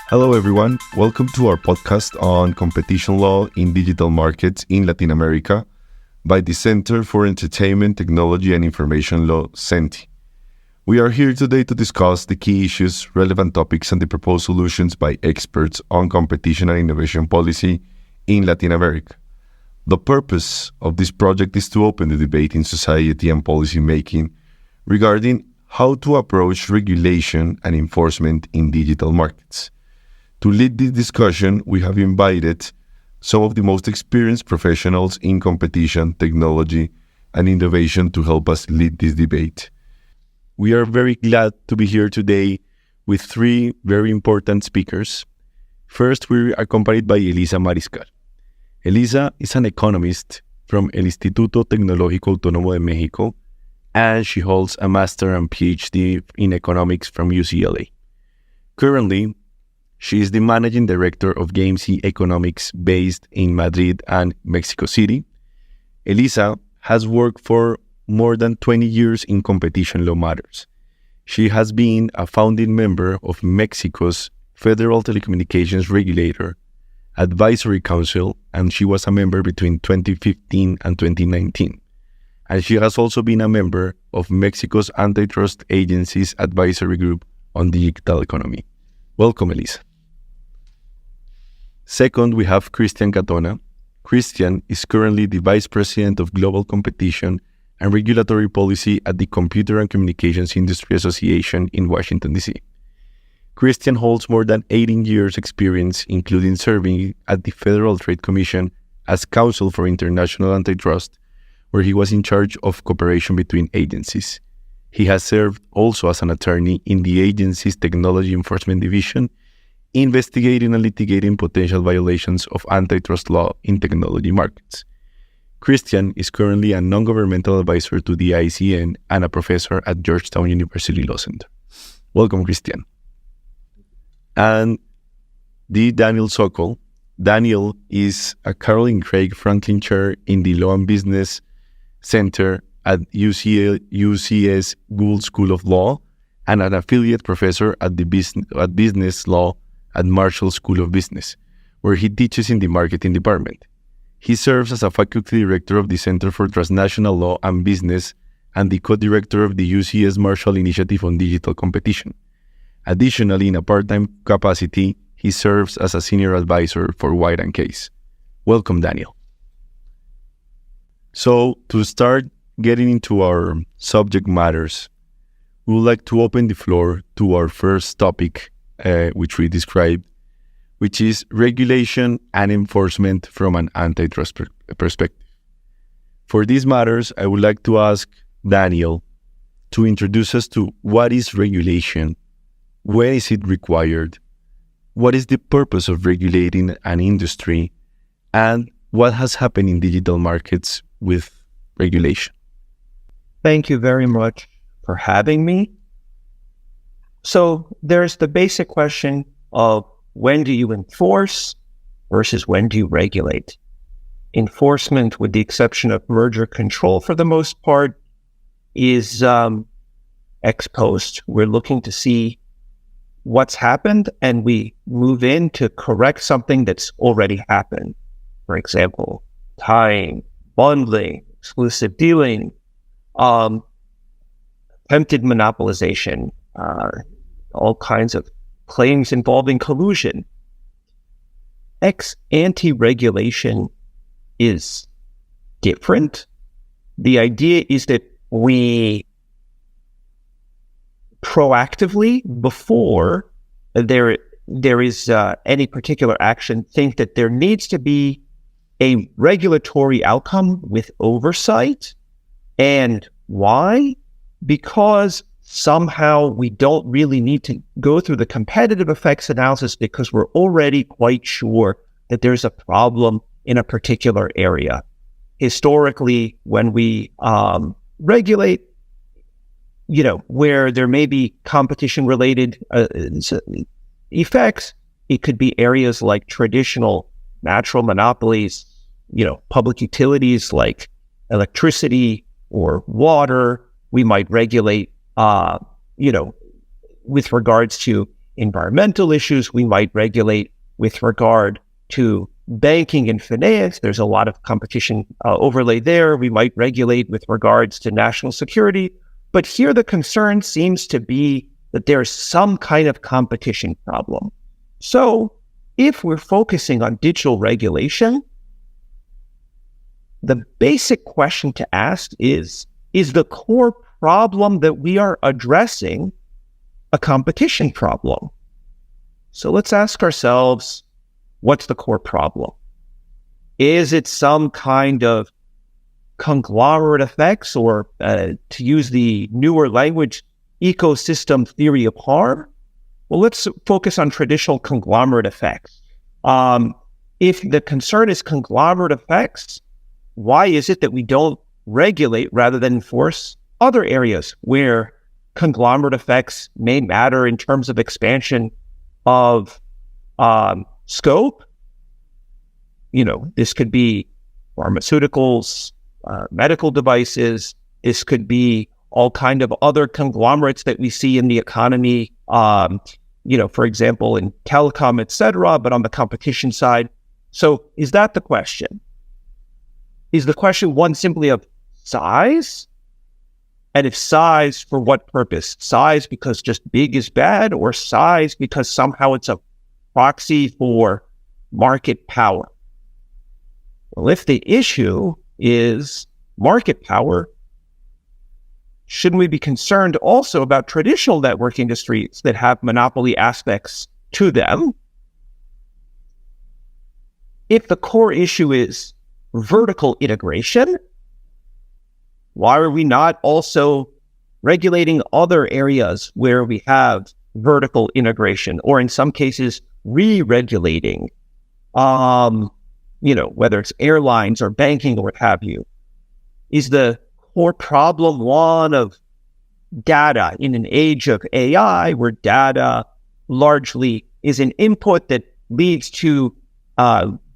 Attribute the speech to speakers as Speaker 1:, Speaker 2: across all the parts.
Speaker 1: Hello, everyone. Welcome to our podcast on competition law in digital markets in Latin America by the Center for Entertainment, Technology and Information Law, CENTI. We are here today to discuss the key issues, relevant topics, and the proposed solutions by experts on competition and innovation policy in Latin America. The purpose of this project is to open the debate in society and policy making regarding how to approach regulation and enforcement in digital markets. To lead this discussion, we have invited some of the most experienced professionals in competition, technology, and innovation to help us lead this debate. We are very glad to be here today with three very important speakers. First, we are accompanied by Elisa Mariscal. Elisa is an economist from El Instituto Tecnológico Autónomo de México, and she holds a master and PhD in economics from UCLA. Currently, she is the managing director of GameC Economics based in Madrid and Mexico City. Elisa has worked for more than 20 years in competition law matters. She has been a founding member of Mexico's Federal Telecommunications Regulator Advisory Council, and she was a member between 2015 and 2019. And she has also been a member of Mexico's Antitrust Agency's Advisory Group on Digital Economy. Welcome, Elisa. Second, we have Krisztian Katona. Krisztian is currently the Vice President of Global Competition and Regulatory Policy at the Computer and Communications Industry Association in Washington, D.C. Krisztian holds more than 18 years' experience, including serving at the Federal Trade Commission as Counsel for International Antitrust, where he was in charge of cooperation between agencies. He has served also as an attorney in the agency's Technology Enforcement Division, investigating and litigating potential violations of antitrust law in technology markets. Krisztian is currently a non-governmental advisor to the ICN and a professor at Georgetown University Law Center. Welcome, Krisztian. And Daniel Sokol. Daniel is a Caroline Craig Franklin Chair in the Law and Business Center at UCS Gould School of Law and an affiliate professor at Business Law at Marshall School of Business, where he teaches in the Marketing Department. He serves as a faculty director of the Center for Transnational Law and Business and the co-director of the UCS Marshall Initiative on Digital Competition. Additionally, in a part-time capacity, he serves as a senior advisor for White & Case. Welcome, Daniel. So, to start getting into our subject matters, we would like to open the floor to our first topic, which we described, which is regulation and enforcement from an antitrust perspective. For these matters, I would like to ask Daniel to introduce us to what is regulation, when is it required, what is the purpose of regulating an industry, and what has happened in digital markets with regulation.
Speaker 2: Thank you very much for having me. So there's the basic question of when do you enforce versus when do you regulate? Enforcement, with the exception of merger control for the most part, is ex post. We're looking to see what's happened and we move in to correct something that's already happened. For example, tying, bundling, exclusive dealing, attempted monopolization, all kinds of claims involving collusion. Ex-ante regulation is different. The idea is that we proactively, before there is any particular action, think that there needs to be a regulatory outcome with oversight. And why? Because somehow we don't really need to go through the competitive effects analysis because we're already quite sure that there's a problem in a particular area. Historically, when we regulate, where there may be competition-related effects, it could be areas like traditional natural monopolies, public utilities like electricity or water. We might regulate, with regards to environmental issues. We might regulate with regard to banking and finance. There's a lot of competition overlay there. We might regulate with regards to national security. But here the concern seems to be that there's some kind of competition problem. So if we're focusing on digital regulation, the basic question to ask is the core problem that we are addressing a competition problem? So let's ask ourselves, what's the core problem? Is it some kind of conglomerate effects, or to use the newer language, ecosystem theory of harm? Well, let's focus on traditional conglomerate effects. If the concern is conglomerate effects, why is it that we don't regulate rather than enforce other areas where conglomerate effects may matter in terms of expansion of scope? This could be pharmaceuticals, medical devices. This could be all kind of other conglomerates that we see in the economy, for example, in telecom, et cetera, but on the competition side. So is that the question? Is the question one simply of size? And if size, for what purpose? Size because just big is bad, or size because somehow it's a proxy for market power? Well, if the issue is market power, shouldn't we be concerned also about traditional network industries that have monopoly aspects to them? If the core issue is vertical integration, why are we not also regulating other areas where we have vertical integration, or in some cases, re-regulating, whether it's airlines or banking or what have you? Is the core problem one of data in an age of AI, where data largely is an input that leads to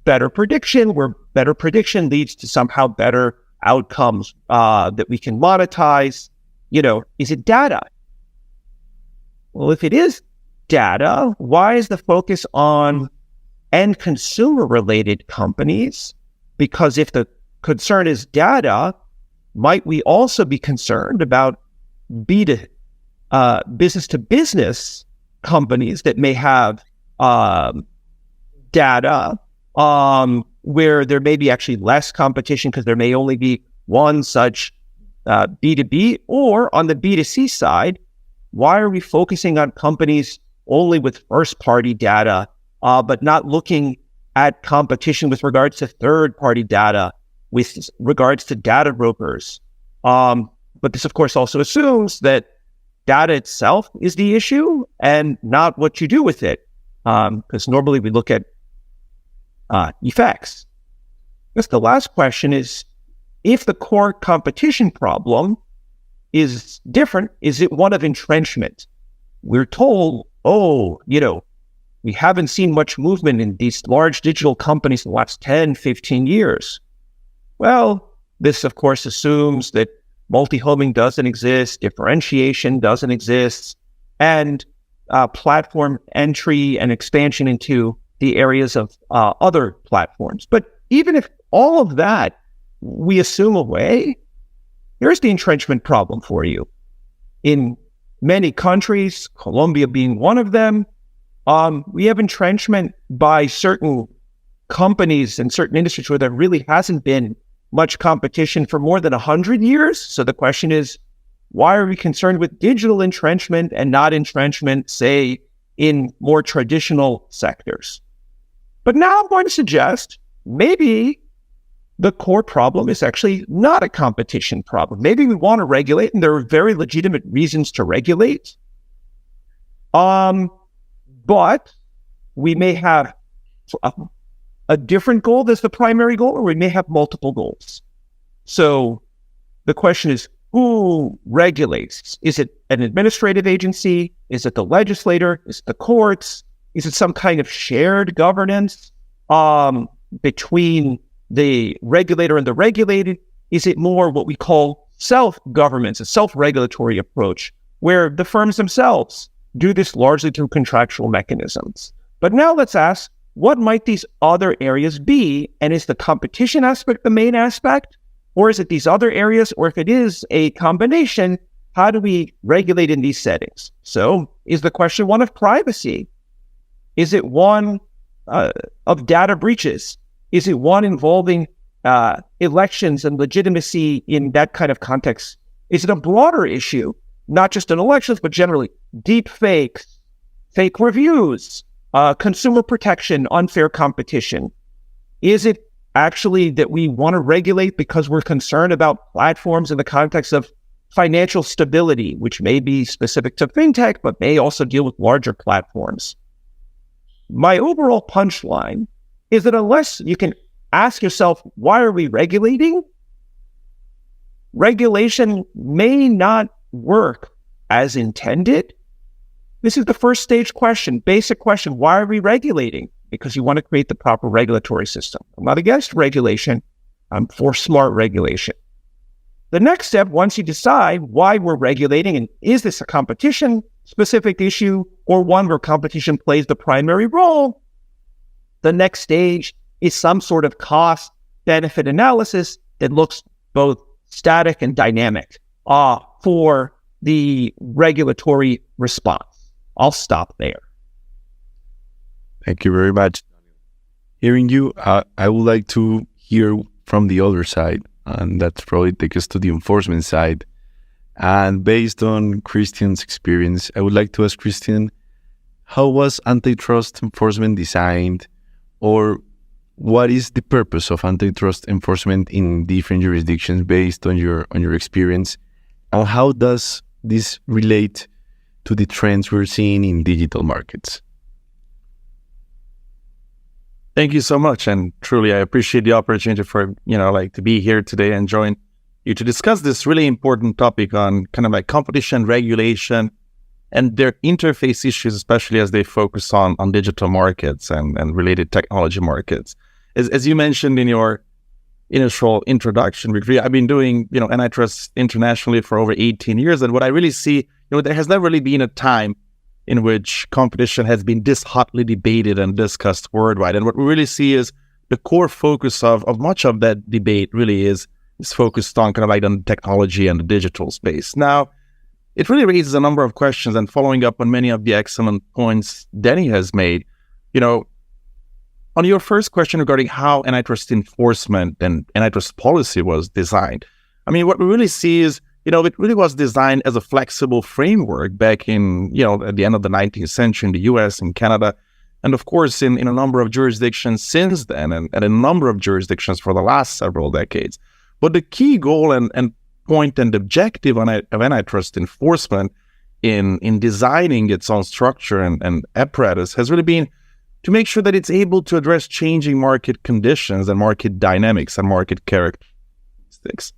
Speaker 2: better prediction, where better prediction leads to somehow better outcomes that we can monetize? Is it data? Well, if it is data, why is the focus on end consumer related companies? Because if the concern is data, might we also be concerned about business to business companies that may have data where there may be actually less competition because there may only be one such B2B? Or on the B2C side, why are we focusing on companies only with first-party data, but not looking at competition with regards to third-party data, with regards to data brokers? But this, of course, also assumes that data itself is the issue and not what you do with it, because normally we look at effects. I guess the last question is, if the core competition problem is different, is it one of entrenchment? We're told, we haven't seen much movement in these large digital companies in the last 10, 15 years. Well, this, of course, assumes that multi-homing doesn't exist, differentiation doesn't exist, and platform entry and expansion into the areas of other platforms. But even if all of that we assume away, here's the entrenchment problem for you. In many countries, Colombia being one of them, we have entrenchment by certain companies and certain industries where there really hasn't been much competition for more than 100 years. So the question is, why are we concerned with digital entrenchment and not entrenchment, say, in more traditional sectors? But now I'm going to suggest maybe the core problem is actually not a competition problem. Maybe we want to regulate, and there are very legitimate reasons to regulate. But we may have a different goal that's the primary goal, or we may have multiple goals. So the question is, who regulates? Is it an administrative agency? Is it the legislator? Is it the courts? Is it some kind of shared governance between the regulator and the regulated? Is it more what we call self-governance, a self-regulatory approach, where the firms themselves do this largely through contractual mechanisms. But now let's ask, what might these other areas be? And is the competition aspect the main aspect? Or is it these other areas? Or if it is a combination, how do we regulate in these settings? So is the question one of privacy? Is it one of data breaches? Is it one involving elections and legitimacy in that kind of context? Is it a broader issue, not just in elections, but generally deep fakes, fake reviews, consumer protection, unfair competition? Is it actually that we want to regulate because we're concerned about platforms in the context of financial stability, which may be specific to fintech, but may also deal with larger platforms? My overall punchline is that unless you can ask yourself, why are we regulating? Regulation may not work as intended. This is the first stage question, basic question. Why are we regulating? Because you want to create the proper regulatory system. I'm not against regulation. I'm for smart regulation. The next step, once you decide why we're regulating, and is this a competition-specific issue or one where competition plays the primary role, the next stage is some sort of cost-benefit analysis that looks both static and dynamic for the regulatory response. I'll stop there.
Speaker 1: Thank you very much. Hearing you, I would like to hear from the other side, and that's probably take us to the enforcement side. And based on Krisztian's experience, I would like to ask Krisztian, how was antitrust enforcement designed, or what is the purpose of antitrust enforcement in different jurisdictions based on your experience, and how does this relate to the trends we're seeing in digital markets?
Speaker 3: Thank you so much, and truly I appreciate the opportunity for to be here today and join you to discuss this really important topic on kind of like competition regulation and their interface issues, especially as they focus on digital markets and related technology markets. As you mentioned in your initial introduction, I've been doing antitrust internationally for over 18 years, and what I really see, there has never really been a time in which competition has been this hotly debated and discussed worldwide. And what we really see is the core focus of much of that debate really is focused on kind of like on technology and the digital space. Now, it really raises a number of questions, and following up on many of the excellent points Danny has made, on your first question regarding how antitrust enforcement and antitrust policy was designed, I mean, what we really see is, it really was designed as a flexible framework back in, at the end of the 19th century in the US and Canada, and of course in a number of jurisdictions since then, and a number of jurisdictions for the last several decades. But the key goal and point and objective of antitrust enforcement in designing its own structure and apparatus has really been to make sure that it's able to address changing market conditions and market dynamics and market characteristics.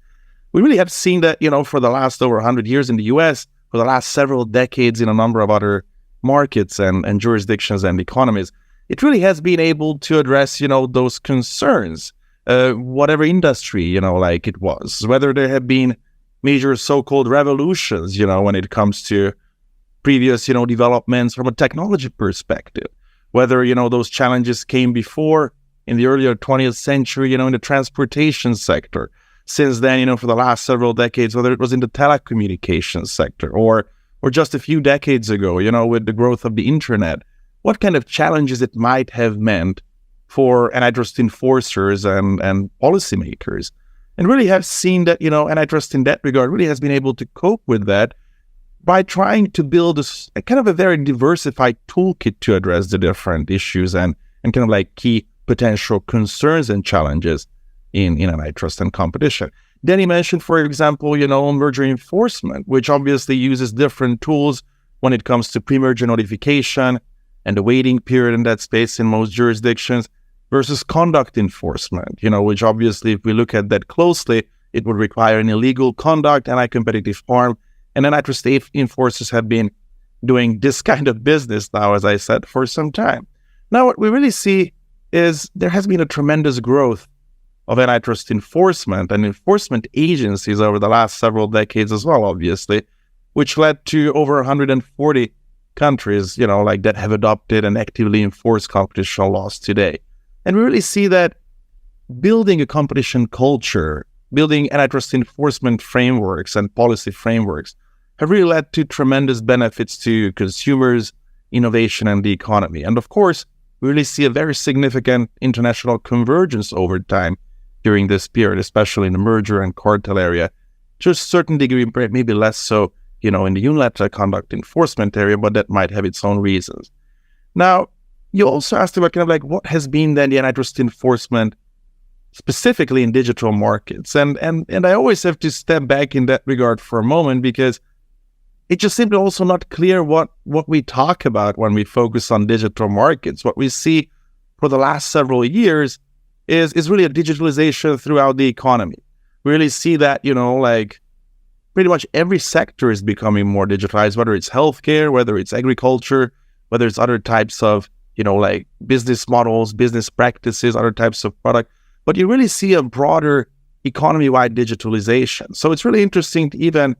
Speaker 3: We really have seen that, for the last over 100 years in the US, for the last several decades in a number of other markets and jurisdictions and economies, it really has been able to address, those concerns, whatever industry, like it was, whether there have been major so-called revolutions, when it comes to previous, developments from a technology perspective, whether, those challenges came before in the earlier 20th century, in the transportation sector. Since then, for the last several decades, whether it was in the telecommunications sector or just a few decades ago, with the growth of the internet, what kind of challenges it might have meant for antitrust enforcers and policymakers. And really have seen that, antitrust in that regard really has been able to cope with that by trying to build a kind of a very diversified toolkit to address the different issues and kind of like key potential concerns and challenges in antitrust and competition. Danny mentioned, for example, merger enforcement, which obviously uses different tools when it comes to pre-merger notification and the waiting period in that space in most jurisdictions versus conduct enforcement, which obviously, if we look at that closely, it would require an illegal conduct, anti-competitive harm, and antitrust enforcers have been doing this kind of business now, as I said, for some time. Now, what we really see is there has been a tremendous growth of antitrust enforcement and enforcement agencies over the last several decades as well, obviously, which led to over 140 countries, like that have adopted and actively enforce competition laws today. And we really see that building a competition culture, building antitrust enforcement frameworks and policy frameworks have really led to tremendous benefits to consumers, innovation, and the economy. And of course, we really see a very significant international convergence over time during this period, especially in the merger and cartel area, to a certain degree, maybe less so, in the unilateral conduct enforcement area, but that might have its own reasons. Now, you also asked about what has been then the antitrust enforcement specifically in digital markets. And I always have to step back in that regard for a moment, because it's just simply also not clear what we talk about when we focus on digital markets. What we see for the last several years is really a digitalization throughout the economy. We really see that, pretty much every sector is becoming more digitalized, whether it's healthcare, whether it's agriculture, whether it's other types of, business models, business practices, other types of product. But you really see a broader economy-wide digitalization. So it's really interesting to even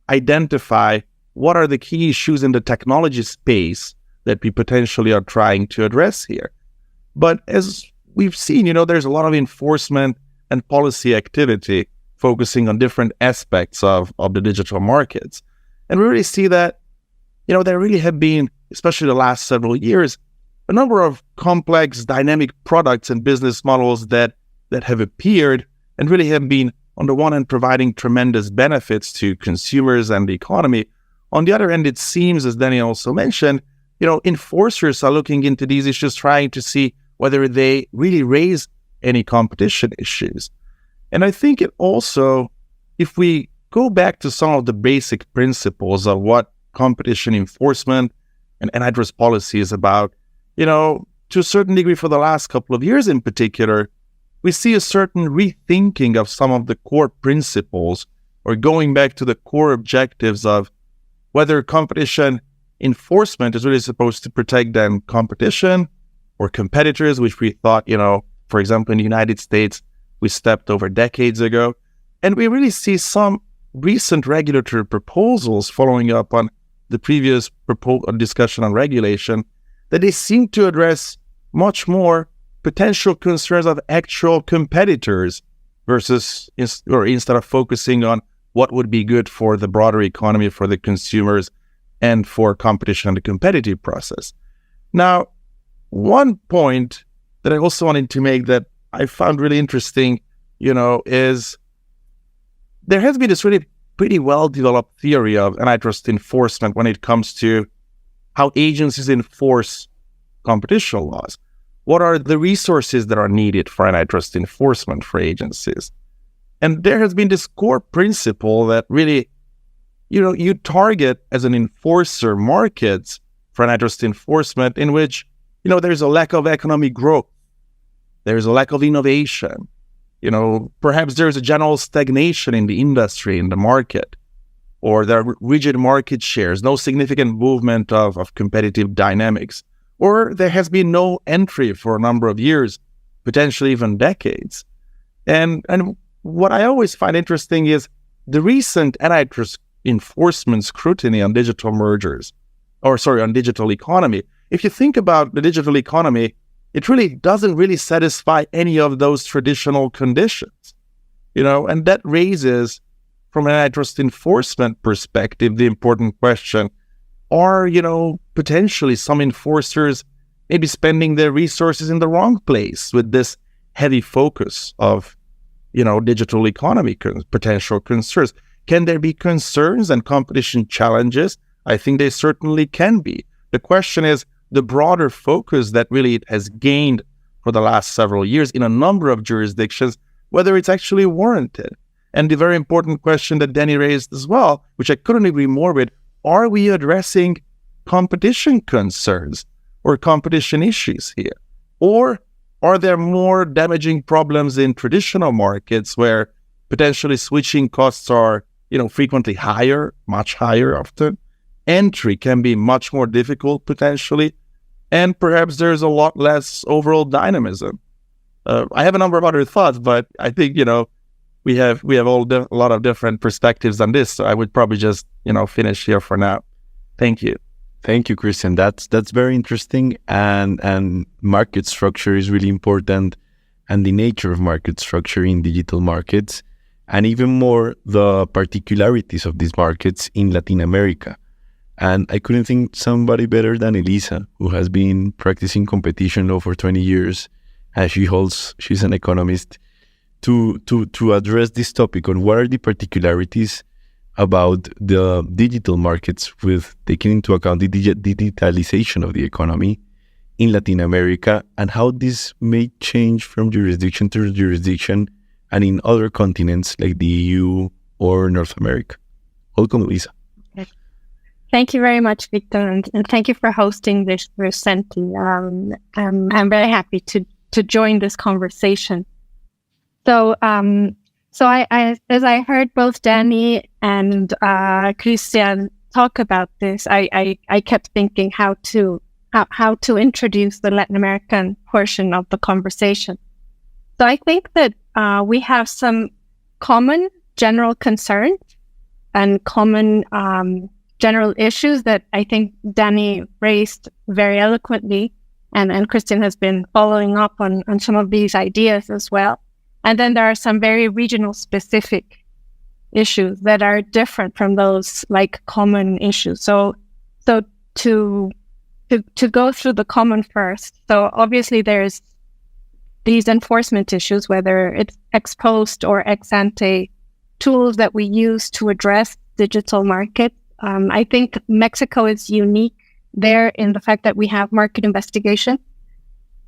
Speaker 3: identify what are the key issues in the technology space that we potentially are trying to address here. But as we've seen, there's a lot of enforcement and policy activity focusing on different aspects of the digital markets. And we really see that, there really have been, especially the last several years, a number of complex, dynamic products and business models that have appeared and really have been, on the one hand, providing tremendous benefits to consumers and the economy. On the other hand, it seems, as Danny also mentioned, enforcers are looking into these issues, trying to see whether they really raise any competition issues. And I think it also, if we go back to some of the basic principles of what competition enforcement and antitrust policy is about, to a certain degree for the last couple of years in particular, we see a certain rethinking of some of the core principles, or going back to the core objectives of whether competition enforcement is really supposed to protect then competition or competitors, which we thought, for example, in the United States, we stepped over decades ago. And we really see some recent regulatory proposals following up on the previous discussion on regulation, that they seem to address much more potential concerns of actual competitors versus, or instead of focusing on what would be good for the broader economy, for the consumers, and for competition and the competitive process. Now, one point that I also wanted to make that I found really interesting, is there has been this really pretty well-developed theory of antitrust enforcement when it comes to how agencies enforce competition laws. What are the resources that are needed for antitrust enforcement for agencies? And there has been this core principle that really, you target as an enforcer markets for antitrust enforcement in which, there's a lack of economic growth. There's a lack of innovation. Perhaps there's a general stagnation in the industry, in the market, or there are rigid market shares, no significant movement of competitive dynamics, or there has been no entry for a number of years, potentially even decades. And what I always find interesting is the recent antitrust enforcement scrutiny on digital mergers, on digital economy. If you think about the digital economy, it really doesn't really satisfy any of those traditional conditions, and that raises, from an antitrust enforcement perspective, the important question, are, potentially some enforcers maybe spending their resources in the wrong place with this heavy focus of, digital economy potential concerns? Can there be concerns and competition challenges? I think they certainly can be. The question is the broader focus that really it has gained for the last several years in a number of jurisdictions, whether it's actually warranted. And the very important question that Danny raised as well, which I couldn't agree more with, are we addressing competition concerns or competition issues here? Or are there more damaging problems in traditional markets where potentially switching costs are, frequently higher, much higher often? Entry can be much more difficult potentially, and perhaps there's a lot less overall dynamism. I have a number of other thoughts, but I think, we have a lot of different perspectives on this, so I would probably just, finish here for now. Thank you.
Speaker 1: Thank you, Krisztian. That's very interesting, and market structure is really important, and the nature of market structure in digital markets, and even more the particularities of these markets in Latin America. And I couldn't think somebody better than Elisa, who has been practicing competition law for 20 years, as she's an economist, to address this topic on what are the particularities about the digital markets, with taking into account the digitalization of the economy in Latin America, and how this may change from jurisdiction to jurisdiction and in other continents like the EU or North America. Welcome, Elisa.
Speaker 4: Thank you very much, Victor, and thank you for hosting this recently. I'm very happy to join this conversation. So as I heard both Danny and Krisztian talk about this, I kept thinking how to introduce the Latin American portion of the conversation. So I think that we have some common general concerns and common general issues that I think Danny raised very eloquently, and Krisztian has been following up on some of these ideas as well. And then there are some very regional specific issues that are different from those like common issues. So to go through the common first. So obviously there's these enforcement issues, whether it's ex post or ex ante tools that we use to address digital markets. I think Mexico is unique there in the fact that we have market investigation,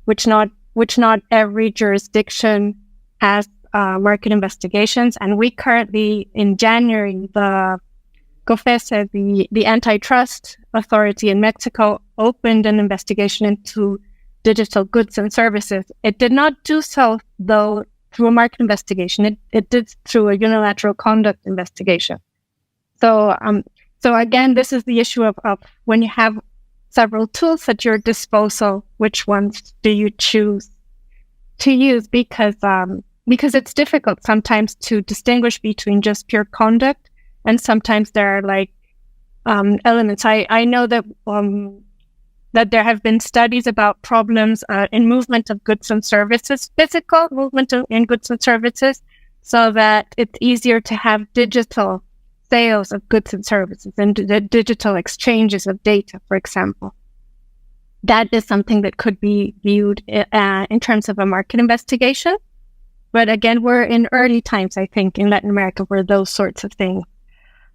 Speaker 4: which not every jurisdiction has market investigations. And we currently, in January, the COFECE, the antitrust authority in Mexico, opened an investigation into digital goods and services. It did not do so, though, through a market investigation. It did through a unilateral conduct investigation. So again, this is the issue of when you have several tools at your disposal, which ones do you choose to use? Because it's difficult sometimes to distinguish between just pure conduct, and sometimes there are like elements. I know that that there have been studies about problems in movement of goods and services, physical movement in goods and services, so that it's easier to have digital sales of goods and services and the digital exchanges of data, for example. That is something that could be viewed in terms of a market investigation. But again, we're in early times, I think, in Latin America where those sorts of things.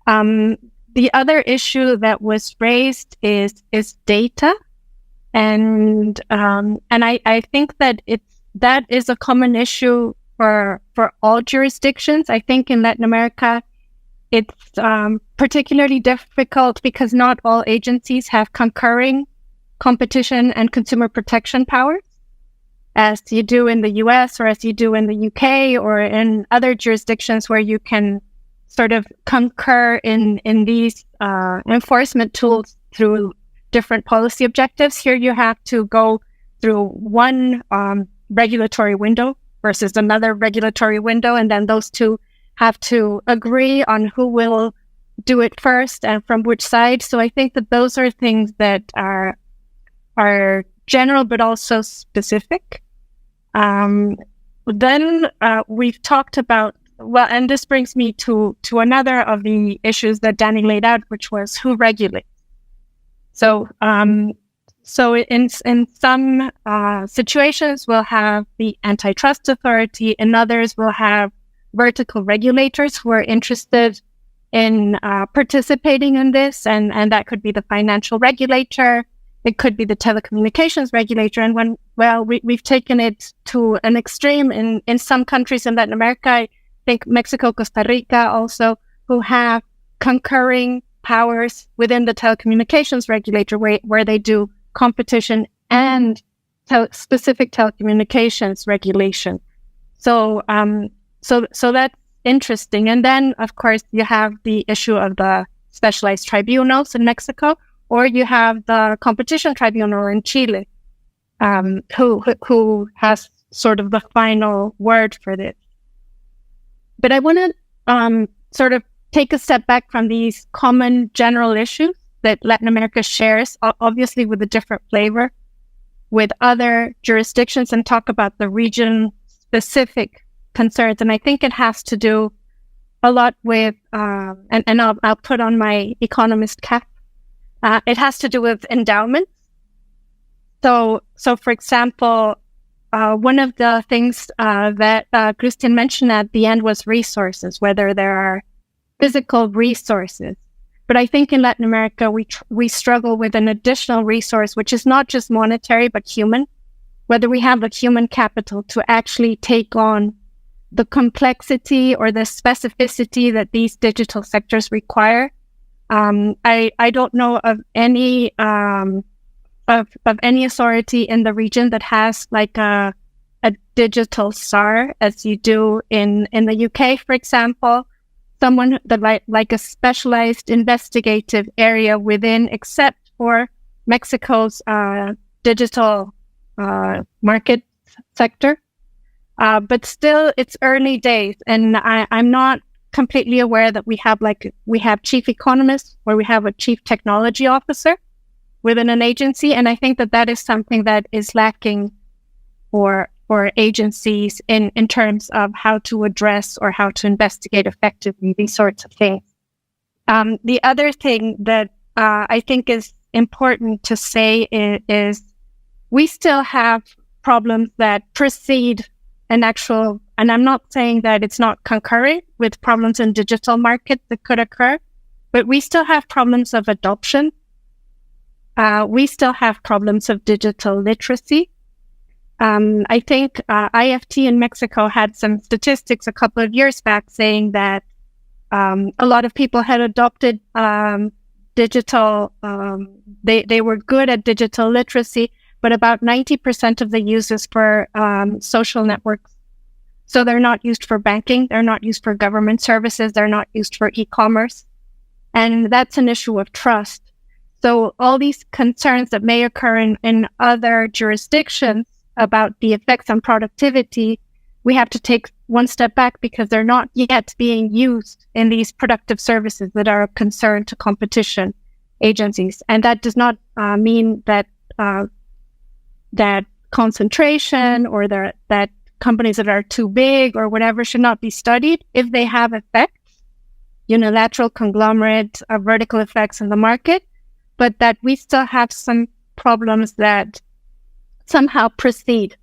Speaker 4: The other issue that was raised is data. And I think that that is a common issue for all jurisdictions. I think in Latin America, it's particularly difficult because not all agencies have concurring competition and consumer protection powers, as you do in the US or as you do in the UK or in other jurisdictions where you can sort of concur in these enforcement tools through different policy objectives. Here you have to go through one regulatory window versus another regulatory window, and then those two have to agree on who will do it first and from which side. So I think that those are things that are general but also specific. Then we've talked about, well, and this brings me to another of the issues that Danny laid out, which was who regulates. So in some situations we'll have the antitrust authority, in others we'll have vertical regulators who are interested in participating in this, and that could be the financial regulator, it could be the telecommunications regulator, and we've taken it to an extreme in some countries in Latin America, I think Mexico, Costa Rica also, who have concurring powers within the telecommunications regulator where they do competition and specific telecommunications regulation. So that's interesting. And then, of course, you have the issue of the specialized tribunals in Mexico, or you have the competition tribunal in Chile, who has sort of the final word for this. But I want to sort of take a step back from these common general issues that Latin America shares, obviously with a different flavor, with other jurisdictions, and talk about the region-specific concerns. And I think it has to do a lot with, and I'll put on my economist cap, it has to do with endowments. So for example, one of the things that Krisztian mentioned at the end was resources, whether there are physical resources. But I think in Latin America, we struggle with an additional resource, which is not just monetary, but human, whether we have the human capital to actually take on the complexity or the specificity that these digital sectors require. I don't know of any of any authority in the region that has like a digital SAR as you do in the UK, for example. Someone that like a specialized investigative area within, except for Mexico's digital market sector. But still, it's early days, and I'm not completely aware that we have chief economists or we have a chief technology officer within an agency, and I think that is something that is lacking for agencies in terms of how to address or how to investigate effectively these sorts of things. The other thing that I think is important to say is we still have problems that precede an actual, and I'm not saying that it's not concurrent with problems in digital markets that could occur, but we still have problems of adoption. We still have problems of digital literacy. I think IFT in Mexico had some statistics a couple of years back saying that a lot of people had adopted digital, they were good at digital literacy, but about 90% of the users for social networks. So they're not used for banking, they're not used for government services, they're not used for e-commerce. And that's an issue of trust. So all these concerns that may occur in other jurisdictions about the effects on productivity, we have to take one step back because they're not yet being used in these productive services that are of concern to competition agencies. And that does not mean that that concentration or that companies that are too big or whatever should not be studied if they have effects, unilateral conglomerate vertical effects in the market, but that we still have some problems that somehow precede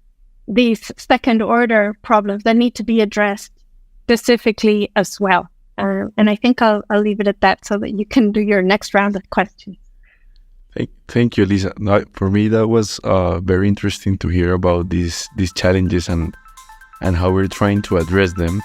Speaker 4: these second order problems that need to be addressed specifically as well. And I think I'll leave it at that so that you can do your next round of questions.
Speaker 1: Thank you, Elisa. No, for me, that was very interesting to hear about these challenges and how we're trying to address them.